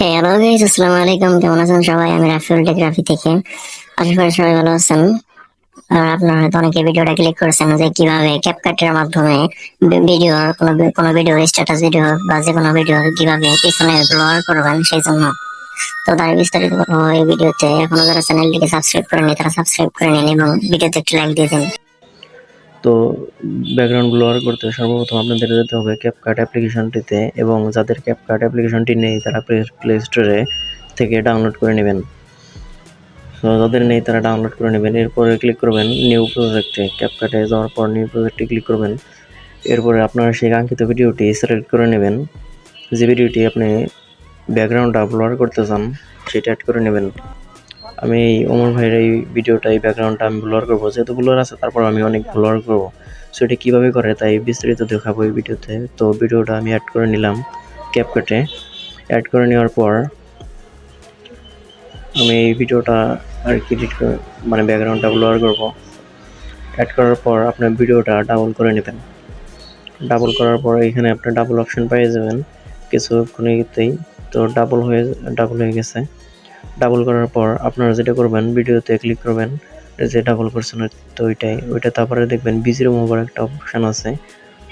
Hello guys, আসসালামু আলাইকুম। কেমন আছেন সবাই? আমি রাফিউল টেকগ্রাফি থেকে। আশা করি সবাই ভালো আছেন। আর আপনারা হয়তো অনেকে ভিডিওটা ক্লিক করেছেন যে কিভাবে ক্যাপকাটের মাধ্যমে ভিডিও কোনো ভিডিও স্ট্যাটাস ভিডিও বা যে কোনো ভিডিও কিভাবে পিছনে ব্লর করবেন সেই জন্য। তো তার বিস্তারিত কথা এই ভিডিওতে। এখনো যারা চ্যানেলটিকে সাবস্ক্রাইব করেনি তারা সাবস্ক্রাইব করে নিন এবং ভিডিওতে একটি লাইক দিয়ে দিন। তো ব্যাকগ্রাউন্ড ব্লার করতে সর্বপ্রথম আপনাদের যেতে হবে ক্যাপকাট অ্যাপ্লিকেশনটিতে, এবং যাদের ক্যাপকাট অ্যাপ্লিকেশনটি নেই তারা প্লে স্টোরে থেকে ডাউনলোড করে নেবেন। তো যাদের নেই তারা ডাউনলোড করে নেবেন। এরপরে ক্লিক করবেন নিউ প্রজেক্টে। ক্যাপকাটে যাওয়ার পর নিউ প্রজেক্টে ক্লিক করবেন। এরপরে আপনারা সেই কাঙ্ক্ষিত ভিডিওটি সিলেক্ট করে নেবেন। যে ভিডিওটি আপনি ব্যাকগ্রাউন্ডটা ব্লার করতে চান সেটা অ্যাড করে নেবেন। আমি এই ওমর ভাইয়ের এই ভিডিওটা, এই ব্যাকগ্রাউন্ডটা আমি ব্লার করবো, যেহেতু ব্লার আছে তারপর আমি অনেক ব্লার করবো। সো এটা কীভাবে করে তাই বিস্তারিত দেখাবো এই ভিডিওতে। তো ভিডিওটা আমি অ্যাড করে নিলাম ক্যাপকাটে। অ্যাড করে নেওয়ার পর আমি এই ভিডিওটা আর কি মানে ব্যাকগ্রাউন্ডটা ব্লার করবো। অ্যাড করার পর আপনার ভিডিওটা ডাবল করে নেবেন। ডাবল করার পর এখানে আপনার ডাবল অপশন পেয়ে যাবেন কিছুক্ষণেতেই। তো ডাবল হয়ে গেছে। ডাবল করার পর আপনারা যেটা করবেন, ভিডিওতে ক্লিক করবেন, যে ডাবল করছেন তো ওইটা তারপরে দেখবেন বিজি রিমুভার একটা অপশান আছে,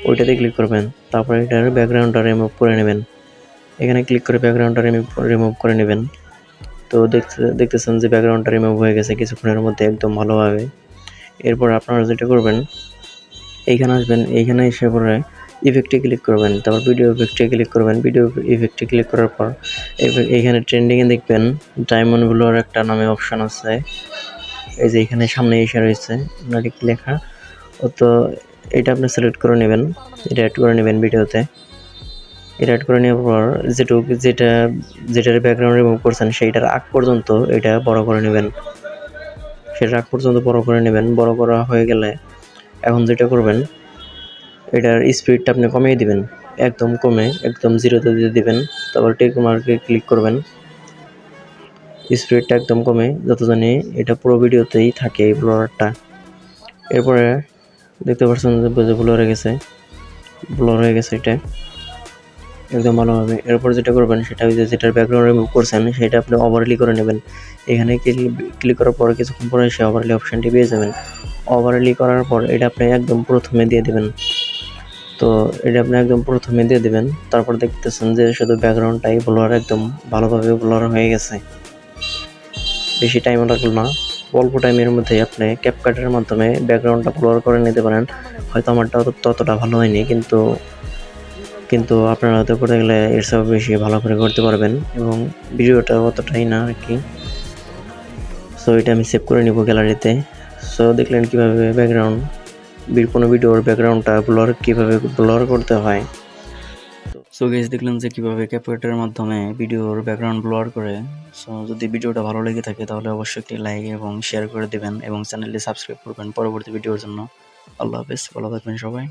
ওইটাতে ক্লিক করবেন। তারপরে এটার ব্যাকগ্রাউন্ডটা রিমুভ করে নেবেন। এখানে ক্লিক করে ব্যাকগ্রাউন্ডটা রিমুভ করে নেবেন। তো দেখতেছেন যে ব্যাকগ্রাউন্ডটা রিমুভ হয়ে গেছে কিছুক্ষণের মধ্যে একদম ভালোভাবে। এরপর আপনারা যেটা করবেন, এইখানে আসবেন, এইখানে এসে পরে ইফেক্টে ক্লিক করবেন, তারপর ভিডিও ইফেক্টে ক্লিক করবেন। ভিডিও ইফেক্টে ক্লিক করার পর এইখানে ট্রেন্ডিংয়ে দেখবেন ডায়মন্ড ব্লোর একটা নামে অপশান আছে। এই যে এখানে সামনে এসে রয়েছে আপনার লেখা। তো এটা আপনি সিলেক্ট করে নেবেন, এটা অ্যাড করে নেবেন ভিডিওতে। এটা অ্যাড করে নেওয়ার পর যেটার ব্যাকগ্রাউন্ড রিমুভ করছেন সেইটার আগ পর্যন্ত এটা বড় করে নেবেন। সেটার আগ পর্যন্ত বড় করে নেবেন। বড় করা হয়ে গেলে এখন যেটা করবেন, এটার স্পিডটা আপনি কমিয়ে দিবেন, একদম কমে একদম জিরোতে দিয়ে দিবেন। তারপর টিক মার্কে ক্লিক করবেন। স্পিডটা একদম কমে যত জানি এটা পুরো ভিডিওতেই থাকে এই ব্লরটা। এরপরে দেখতে পাচ্ছেন যে ব্লর হয়ে গেছে এটা একদম ভালোভাবে। এরপর যেটা করবেন সেটা হচ্ছে, যেটার ব্যাকগ্রাউন্ড রিমুভ করছেন সেটা আপনি ওভারলি করে নেবেন। এখানে ক্লিক করার পর কিছুক্ষণ পরে সে ওভারলি অপশানটি পেয়ে যাবেন। ওভারলি করার পর এটা আপনি একদম প্রথমে দিয়ে দেবেন। তো এটা আপনি একদম প্রথমে দিয়ে দেবেন। তারপর দেখতেছেন যে শুধু ব্যাকগ্রাউন্ডটাই ব্লর, একদম ভালোভাবে ব্লর হয়ে গেছে। বেশি টাইম লাগলো না, অল্প টাইমের মধ্যে আপনি ক্যাপকাটের মাধ্যমে ব্যাকগ্রাউন্ডটা ব্লর করে নিতে পারেন। হয়তো আমারটা ততটা ভালো হয়নি, কিন্তু আপনারা হয়তো করতে গেলে এর সব বেশি ভালো করে করতে পারবেন, এবং ভিডিওটা অতটাই না আর কি। সো এটা আমি সেভ করে নিব গ্যালারিতে। সো দেখলেন কীভাবে কোনো ভিডিওর ব্যাকগ্রাউন্ডটা কীভাবে ব্লর করতে হয়। সো গাইস, দেখলেন যে কীভাবে ক্যাপকাটের মাধ্যমে ভিডিওর ব্যাকগ্রাউন্ড ব্লর করে। সো যদি ভিডিওটা ভালো লেগে থাকে তাহলে অবশ্যই একটি লাইক এবং শেয়ার করে দেবেন, এবং চ্যানেলটি সাবস্ক্রাইব করবেন পরবর্তী ভিডিওর জন্য। আল্লাহ হাফেজ, ভালো থাকবেন সবাই।